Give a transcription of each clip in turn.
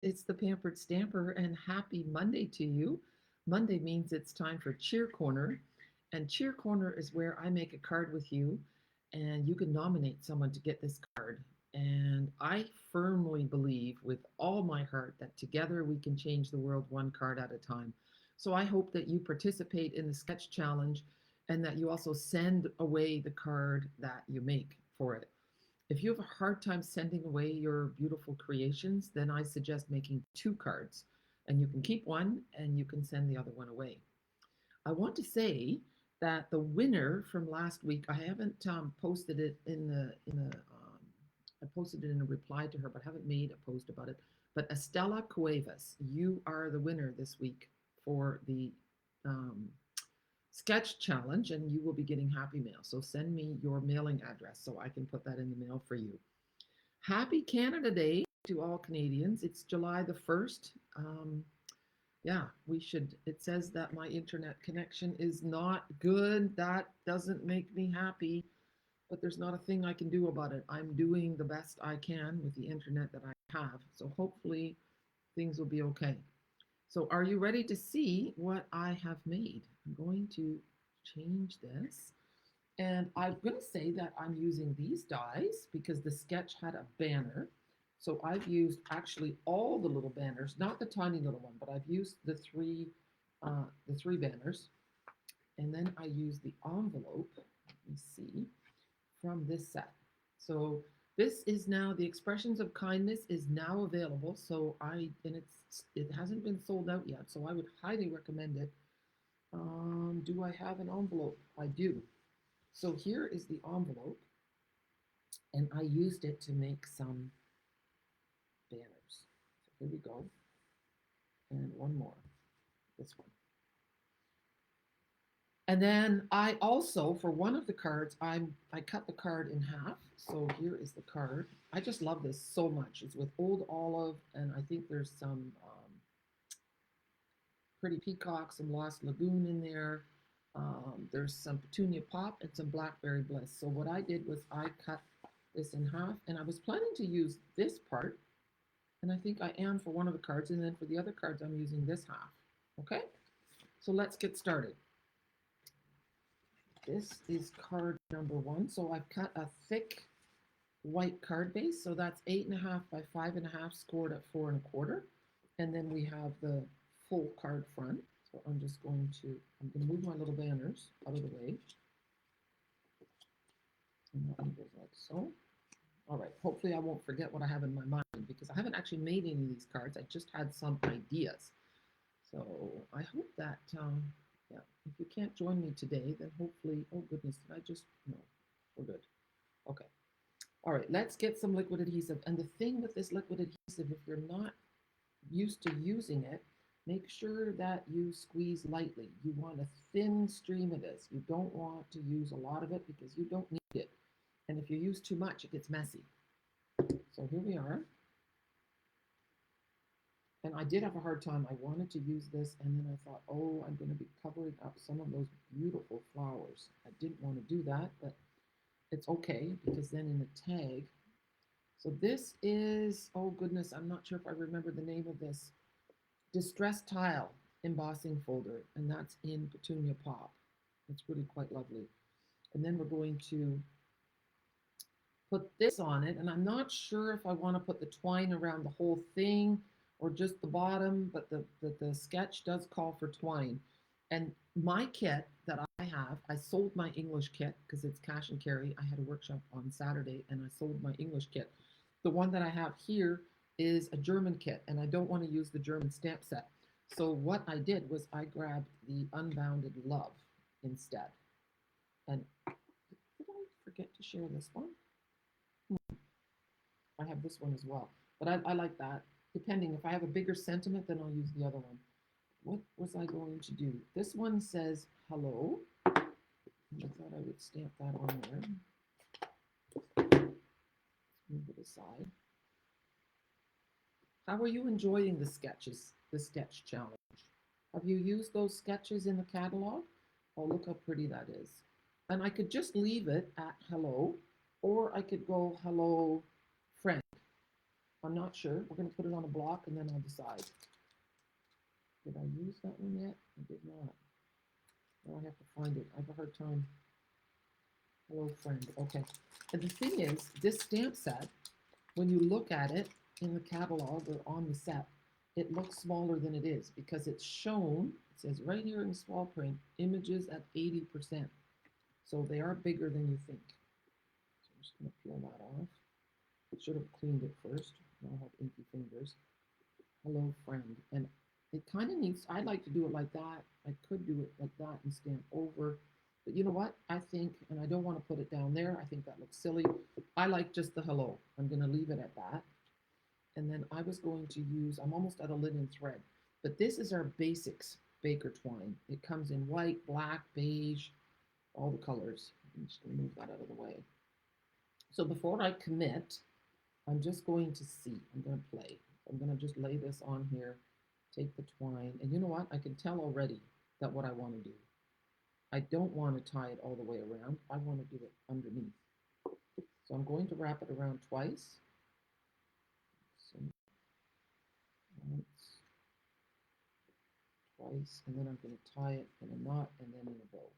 It's the Pampered Stamper, and happy Monday to you. Monday means it's time for Cheer Corner, and Cheer Corner is where I make a card with you, and you can nominate someone to get this card. And I firmly believe with all my heart that together we can change the world one card at a time. So I hope that you participate in the sketch challenge and that you also send away the card that you make for it. If you have a hard time sending away your beautiful creations, then I suggest making two cards, and you can keep one and you can send the other one away. I want to say that the winner from last week, I haven't posted it I posted it in a reply to her, but haven't made a post about it. But Estella Cuevas, you are the winner this week for the um, sketch challenge, and you will be getting happy mail. So send me your mailing address so I can put that in the mail for you. Happy Canada Day to all Canadians. It's July the 1st. Yeah, we should. It says that my internet connection is not good. That doesn't make me happy, but there's not a thing I can do about it. I'm doing the best I can with the internet that I have. So hopefully things will be okay. So are you ready to see what I have made? I'm going to change this. And I'm going to say that I'm using these dies because the sketch had a banner. So I've used actually all the little banners, not the tiny little one, but I've used the three banners. And then I use the envelope, let me see, from this set. So this is now, the expressions of kindness is now available. So it hasn't been sold out yet. So I would highly recommend it. Do I have an envelope? I do. So here is the envelope, and I used it to make some banners. So here we go, and one more, this one. And then I also, for one of the cards, I cut the card in half. So here is the card. I just love this so much. It's with old olive, and I think there's some pretty peacock, some lost lagoon in there. There's some petunia pop and some blackberry bliss. So what I did was I cut this in half, and I was planning to use this part, and I think I am for one of the cards, and then for the other cards I'm using this half. Okay, so let's get started. This is card number one. So I've cut a thick white card base, so that's 8.5 by 5.5, scored at 4.25, and then we have the full card front. So I'm going to move my little banners out of the way. And that one goes like so. All right, hopefully I won't forget what I have in my mind because I haven't actually made any of these cards. I just had some ideas. So I hope that, yeah, if you can't join me today, then hopefully, oh goodness, did I just, no, we're good. Okay. All right, let's get some liquid adhesive. And the thing with this liquid adhesive, if you're not used to using it, make sure that you squeeze lightly. You want a thin stream of this. You don't want to use a lot of it because you don't need it. And if you use too much, it gets messy. So here we are. And I did have a hard time. I wanted to use this, and then I thought, oh, I'm going to be covering up some of those beautiful flowers. I didn't want to do that, but it's okay because then in the tag, so this is, oh goodness, I'm not sure if I remember the name of this, Distress Tile embossing folder, and that's in Petunia Pop. It's really quite lovely. And then we're going to put this on it, and I'm not sure if I want to put the twine around the whole thing or just the bottom, but the sketch does call for twine. And my kit that I have, I sold my English kit because it's cash and carry. I had a workshop on Saturday and I sold my English kit. The one that I have here is a German kit, and I don't want to use the German stamp set. So what I did was I grabbed the Unbounded Love instead. And did I forget to share this one? I have this one as well, but I like that. Depending, if I have a bigger sentiment, then I'll use the other one. What was I going to do? This one says hello. I thought I would stamp that on there. Let's move it aside. How are you enjoying the sketches, the sketch challenge? Have you used those sketches in the catalog? Oh, look how pretty that is. And I could just leave it at hello, or I could go hello, friend. I'm not sure. We're going to put it on a block and then I'll decide. Did I use that one yet? I did not. Now I have to find it. I have a hard time. Hello, friend. Okay. And the thing is, this stamp set, when you look at it in the catalog or on the set, it looks smaller than it is because it's shown, it says right here in small print, images at 80%. So they are bigger than you think. So I'm just going to peel that off. I should have cleaned it first. Now I have inky fingers. Hello, friend. And it kind of needs, I'd like to do it like that. I could do it like that and stamp over. But you know what? I think, and I don't want to put it down there. I think that looks silly. I like just the hello. I'm going to leave it at that. And then I was going to use, I'm almost out of linen thread, but this is our basics Baker twine. It comes in white, black, beige, all the colors. I'm just going to move that out of the way. So before I commit, I'm just going to see. I'm going to play. I'm going to just lay this on here, take the twine, and you know what? I can tell already that what I want to do. I don't want to tie it all the way around. I want to do it underneath. So I'm going to wrap it around twice. So once, twice, and then I'm going to tie it in a knot and then in a bow.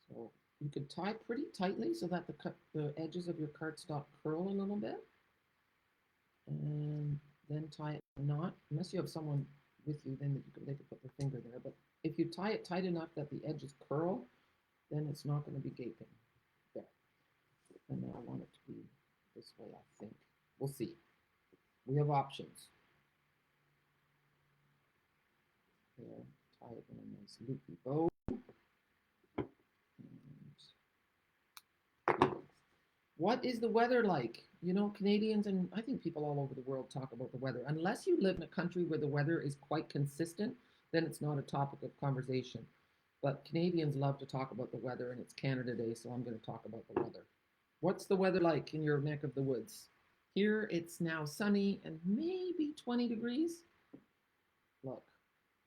So you can tie pretty tightly so that the edges of your cardstock curl a little bit, and then tie it in a knot. Unless you have someone with you, then they could put their finger there. But if you tie it tight enough that the edges curl, then it's not going to be gaping. There. And now I want it to be this way, I think. We'll see. We have options. There, tie it in a nice loopy bow. And what is the weather like? You know, Canadians and I think people all over the world talk about the weather. Unless you live in a country where the weather is quite consistent, then it's not a topic of conversation. But Canadians love to talk about the weather, and it's Canada Day, so I'm going to talk about the weather. What's the weather like in your neck of the woods? Here it's now sunny and maybe 20 degrees. Look.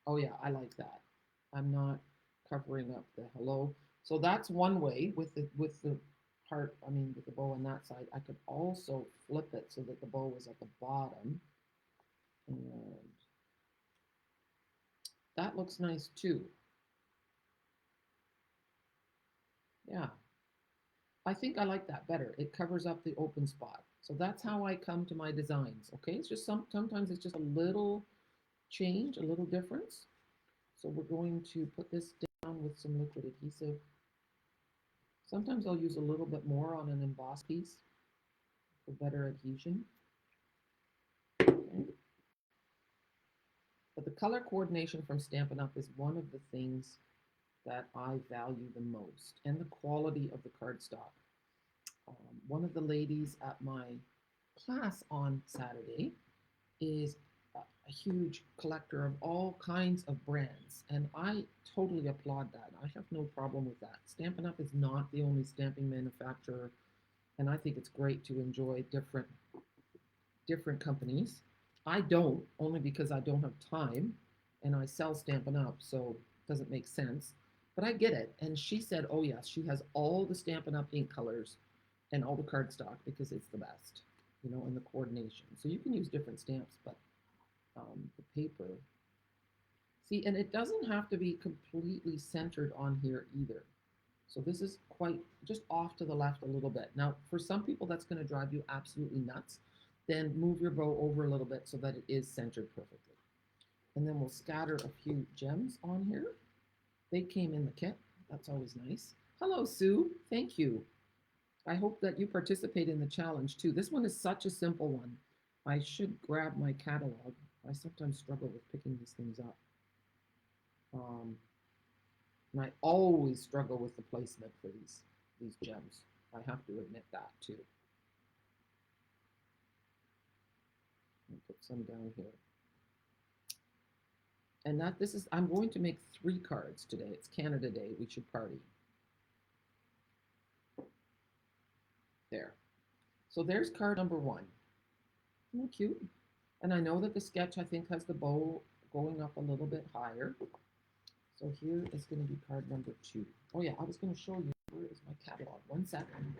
Oh yeah, I like that. I'm not covering up the hello. So that's one way with the heart, I mean with the bow on that side. I could also flip it so that the bow is at the bottom. And that looks nice too. Yeah. I think I like that better. It covers up the open spot. So that's how I come to my designs. Okay, it's just sometimes it's just a little change, a little difference. So we're going to put this down with some liquid adhesive. Sometimes I'll use a little bit more on an embossed piece for better adhesion. Okay. But the color coordination from Stampin' Up! Is one of the things that I value the most, and the quality of the cardstock. One of the ladies at my class on Saturday is a huge collector of all kinds of brands, and I totally applaud that. I have no problem with that. Stampin' Up! Is not the only stamping manufacturer, and I think it's great to enjoy different companies. I don't, only because I don't have time, and I sell Stampin' Up!, so it doesn't make sense. But I get it. And she said, oh yes, she has all the Stampin' Up! Ink colors and all the cardstock because it's the best, you know, and the coordination. So you can use different stamps, but the paper. See, and it doesn't have to be completely centered on here either. So this is quite just off to the left a little bit. Now, for some people, that's going to drive you absolutely nuts. Then move your bow over a little bit so that it is centered perfectly. And then we'll scatter a few gems on here. They came in the kit. That's always nice. Hello, Sue. Thank you. I hope that you participate in the challenge too. This one is such a simple one. I should grab my catalog. I sometimes struggle with picking these things up. And I always struggle with the placement for these gems. I have to admit that too. I'll put some down here. And I'm going to make 3 cards today. It's Canada Day. We should party. There. So there's card number 1. Isn't that cute? And I know that the sketch, I think, has the bow going up a little bit higher. So here is going to be card number 2. Oh yeah, I was going to show you. Where is my catalog? One second.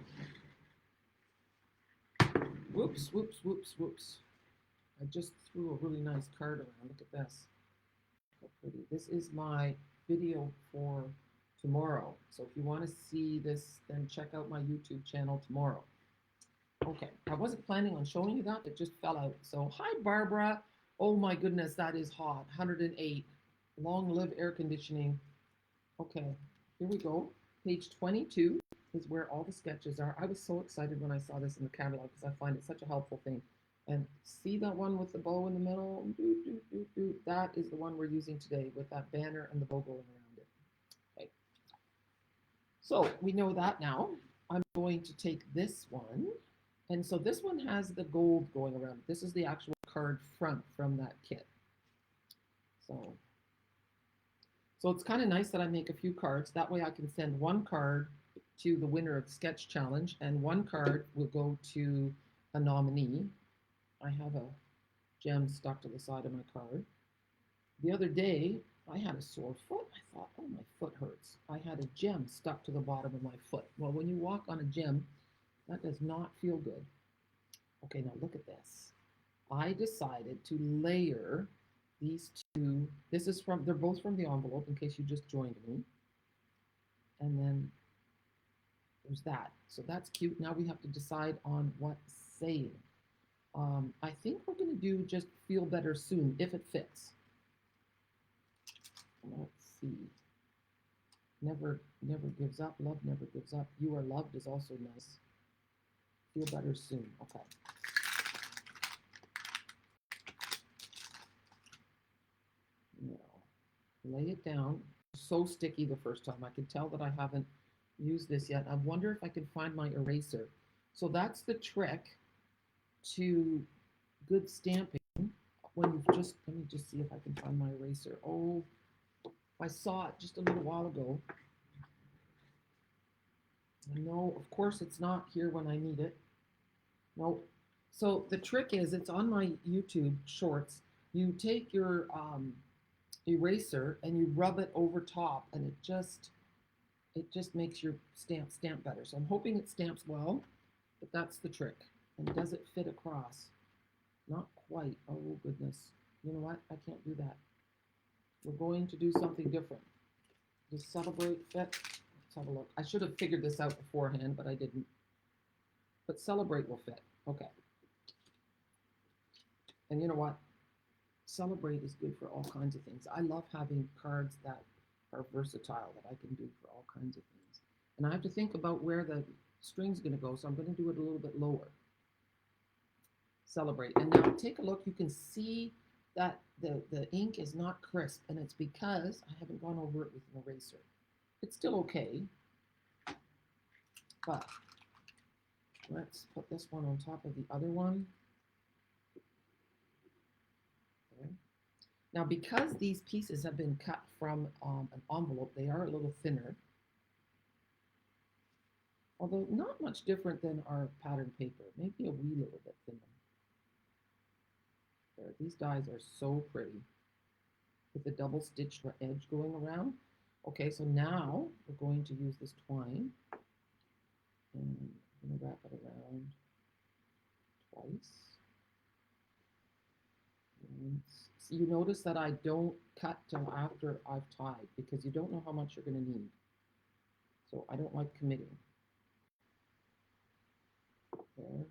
Whoops, whoops, whoops, whoops. I just threw a really nice card around. Look at this. How pretty. This is my video for tomorrow. So if you want to see this, then check out my YouTube channel tomorrow. Okay, I wasn't planning on showing you that. It just fell out. So hi, Barbara. Oh my goodness, that is hot. 108. Long live air conditioning. Okay, here we go. Page 22 is where all the sketches are. I was so excited when I saw this in the catalog because I find it such a helpful thing. And see that one with the bow in the middle? That is the one we're using today with that banner and the bow going around it. Okay. So we know that now. I'm going to take this one. And so this one has the gold going around it. This is the actual card front from that kit. So it's kind of nice that I make a few cards. That way I can send one card to the winner of the sketch challenge and one card will go to a nominee. I have a gem stuck to the side of my card. The other day, I had a sore foot. I thought, oh, my foot hurts. I had a gem stuck to the bottom of my foot. Well, when you walk on a gem, that does not feel good. Okay, now look at this. I decided to layer these two. This is from, they're both from the envelope in case you just joined me. And then there's that. So that's cute. Now we have to decide on what saying. I think we're going to do just feel better soon if it fits. Let's see. Never gives up. Love never gives up. You are loved is also nice. Feel better soon. Okay. Now, lay it down. So sticky the first time. I can tell that I haven't used this yet. I wonder if I can find my eraser. So that's the trick to good stamping. When you've just, let me just see if I can find my eraser. Oh, I saw it just a little while ago. No, of course it's not here when I need it. Nope. So the trick is, it's on my YouTube shorts. You take your eraser and you rub it over top, and it just makes your stamp better. So I'm hoping it stamps well, but that's the trick. And does it fit across? Not quite. Oh goodness. You know what? I can't do that. We're going to do something different. Does Celebrate fit? Let's have a look. I should have figured this out beforehand, but I didn't. But Celebrate will fit. Okay. And you know what? Celebrate is good for all kinds of things. I love having cards that are versatile, that I can do for all kinds of things. And I have to think about where the string's going to go, so I'm going to do it a little bit lower. Celebrate. And now take a look. You can see that the ink is not crisp, and it's because I haven't gone over it with an eraser. It's still okay, but let's put this one on top of the other one. Okay. Now, because these pieces have been cut from an envelope, they are a little thinner, although not much different than our pattern paper, maybe a wee little bit thinner. There, these dies are so pretty with the double stitched edge going around. Okay, so now we're going to use this twine, and I'm going to wrap it around twice. And so you notice that I don't cut till after I've tied, because you don't know how much you're going to need. So I don't like committing. There,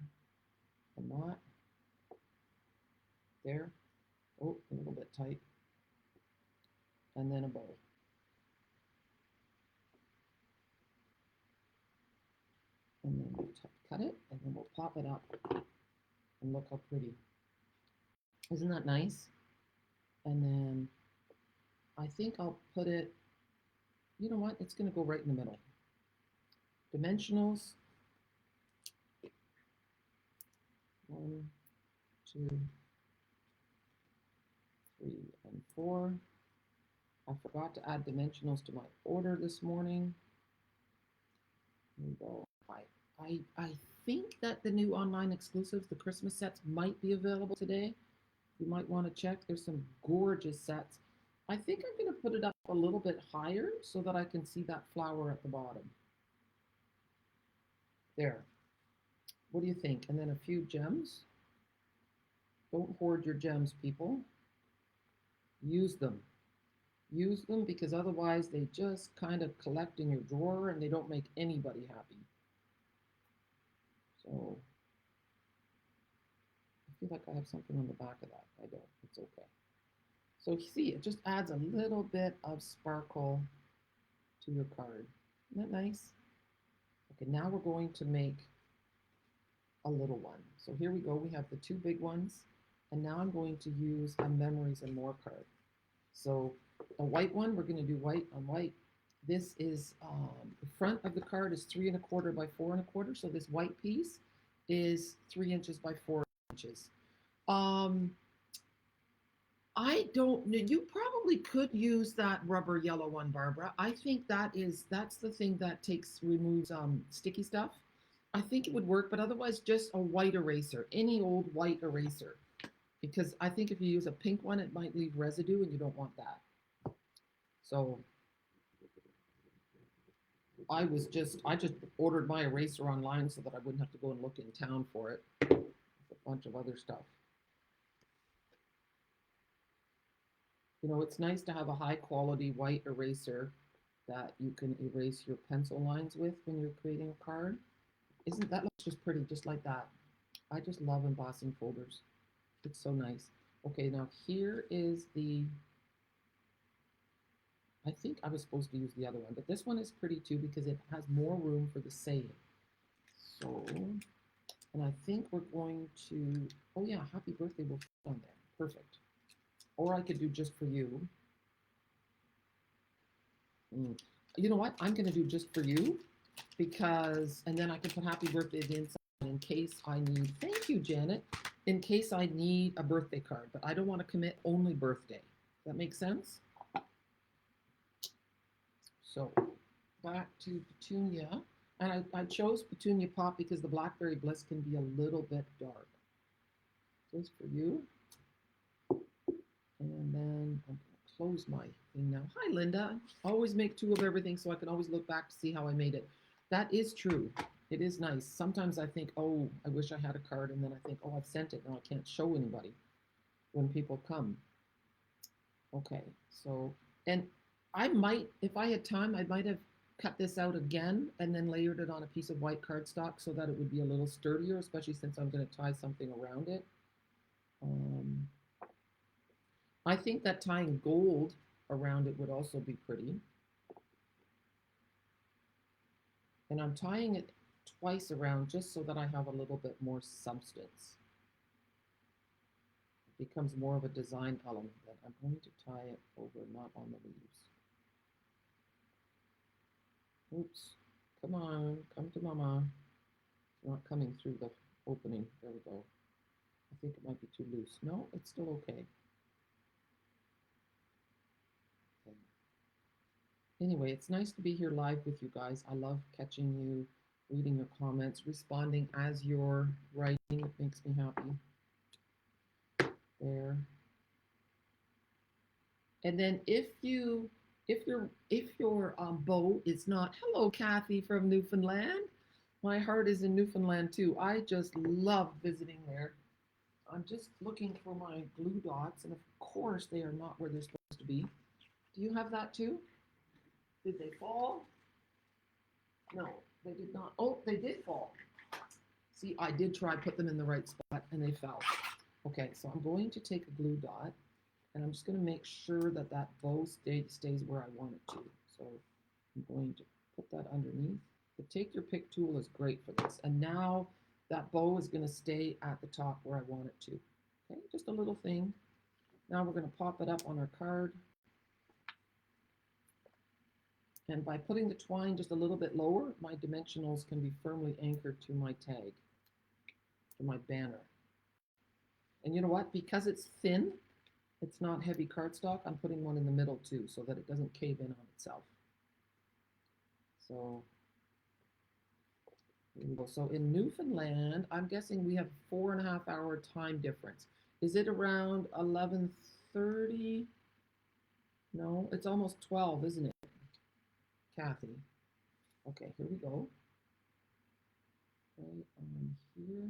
a knot. There. Oh, a little bit tight. And then a bow. And then we'll cut it, and then we'll pop it up. And look how pretty. Isn't that nice? And then I think I'll put it, you know what? It's going to go right in the middle. Dimensionals. 1, 2, 3, and 4. I forgot to add dimensionals to my order this morning. Here we go. I think that the new online exclusives, the Christmas sets, might be available today. You might want to check. There's some gorgeous sets. I think I'm going to put it up a little bit higher so that I can see that flower at the bottom. There. What do you think? And then a few gems. Don't hoard your gems, people. Use them. Use them because otherwise they just kind of collect in your drawer and they don't make anybody happy. So I feel like I have something on the back of that. I don't. It's okay. So see, it just adds a little bit of sparkle to your card. Isn't that nice? Okay, now we're going to make a little one. So here we go. We have the two big ones. And now I'm going to use a memories and more card. So a white one, we're going to do white on white. This is the front of the card is 3¼ by 4¼ So this white piece is 3 inches by 4 inches. I don't know. You probably could use that rubber yellow one, Barbara. I think that's the thing that removes sticky stuff. I think it would work, but otherwise just a white eraser, any old white eraser. Because I think if you use a pink one, it might leave residue and you don't want that. So I just ordered my eraser online so that I wouldn't have to go and look in town for it. A bunch of other stuff. You know, it's nice to have a high quality white eraser that you can erase your pencil lines with when you're creating a card. Isn't that looks just pretty, just like that? I just love embossing folders. It's so nice. Okay, now here is I think I was supposed to use the other one, but this one is pretty too because it has more room for the save. So, and I think we're going to, oh yeah, happy birthday will fit on there. Perfect. Or I could do just for you. You know what? I'm going to do just for you because, and then I can put happy birthday inside in case I need, thank you, Janet, in case I need a birthday card, but I don't want to commit only birthday. Does that make sense? So back to Petunia. And I chose Petunia Pop because the Blackberry Bliss can be a little bit dark. Just for you. And then I'm going to close my thing now. Hi, Linda. I always make 2 of everything so I can always look back to see how I made it. That is true. It is nice. Sometimes I think, oh, I wish I had a card. And then I think, oh, I've sent it. Now I can't show anybody when people come. Okay, so, and I might, if I had time, I might have cut this out again and then layered it on a piece of white cardstock so that it would be a little sturdier, especially since I'm going to tie something around it. I think that tying gold around it would also be pretty. And I'm tying it twice around just so that I have a little bit more substance. It becomes more of a design element. That I'm going to tie it over, not on the leaves. Oops, come on, come to mama. It's not coming through the opening. There we go. I think it might be too loose. No, it's still okay. Anyway, it's nice to be here live with you guys. I love catching you, reading your comments, responding as you're writing. It makes me happy. There. And then if your bow is not, hello, Kathy from Newfoundland. My heart is in Newfoundland too. I just love visiting there. I'm just looking for my glue dots, and of course they are not where they're supposed to be. Do you have that too? Did they fall? No, they did not. Oh, they did fall. See, I did try put them in the right spot and they fell. Okay, so I'm going to take a glue dot and I'm just going to make sure that that bow stays where I want it to. So I'm going to put that underneath. The take your pick tool is great for this. And now that bow is going to stay at the top where I want it to. Okay, just a little thing. Now we're going to pop it up on our card. And by putting the twine just a little bit lower, my dimensionals can be firmly anchored to my tag, to my banner. And you know what? Because it's thin, it's not heavy cardstock, I'm putting one in the middle too, so that it doesn't cave in on itself. So here we go. So in Newfoundland, I'm guessing we have 4.5 hour time difference. Is it around 11:30? No, it's almost 12, isn't it, Kathy? Okay, here we go. right on here.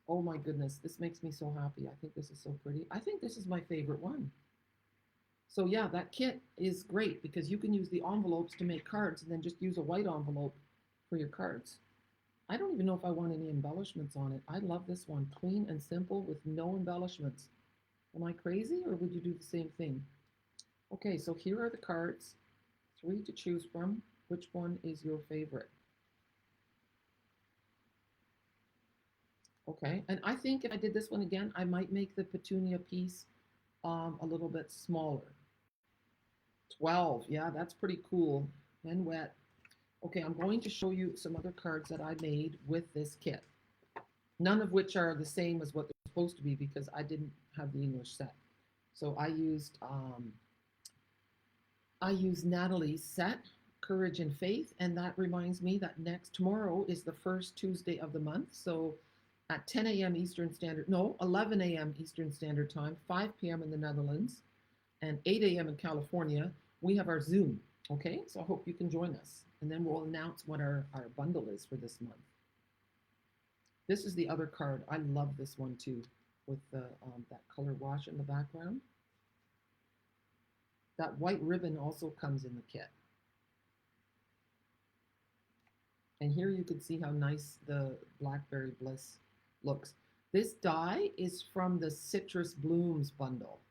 Oh my goodness, this makes me so happy. I think this is so pretty. I think this is my favorite one. So yeah, that kit is great because you can use the envelopes to make cards and then just use a white envelope for your cards. I don't even know if I want any embellishments on it. I love this one, clean and simple with no embellishments. Am I crazy or would you do the same thing? Okay, so here are the cards, three to choose from. Which one is your favorite? Okay, and I think if I did this one again, I might make the petunia piece a little bit smaller. 12, yeah, that's pretty cool and wet. Okay, I'm going to show you some other cards that I made with this kit. None of which are the same as what they're supposed to be because I didn't have the English set. So I used Natalie's set, Courage and Faith, and that reminds me that next tomorrow is the first Tuesday of the month. So at 10 a.m. Eastern Standard, no, 11 a.m. Eastern Standard Time, 5 p.m. in the Netherlands, and 8 a.m. in California, we have our Zoom. Okay, so I hope you can join us. And then we'll announce what our bundle is for this month. This is the other card. I love this one too, with that color wash in the background. That white ribbon also comes in the kit. And here you can see how nice the Blackberry Bliss looks. This die is from the Citrus Blooms bundle.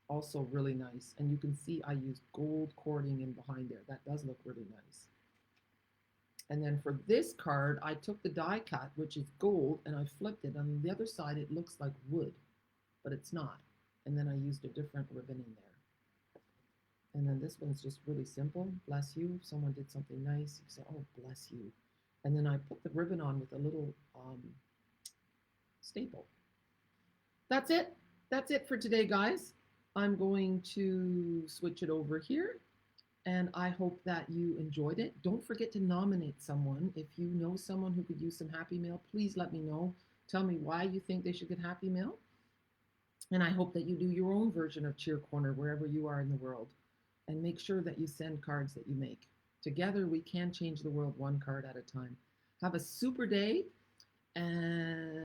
Also really nice. And you can see I used gold cording in behind there. That does look really nice. And then for this card, I took the die cut, which is gold, and I flipped it. On the other side, it looks like wood, but it's not. And then I used a different ribbon in there. And then this one's just really simple. Bless you. If someone did something nice, you say, oh, bless you. And then I put the ribbon on with a little staple. That's it. That's it for today, guys. I'm going to switch it over here. And I hope that you enjoyed it. Don't forget to nominate someone. If you know someone who could use some Happy Mail, please let me know. Tell me why you think they should get Happy Mail. And I hope that you do your own version of Cheer Corner wherever you are in the world. And make sure that you send cards that you make. Together, we can change the world one card at a time. Have a super day and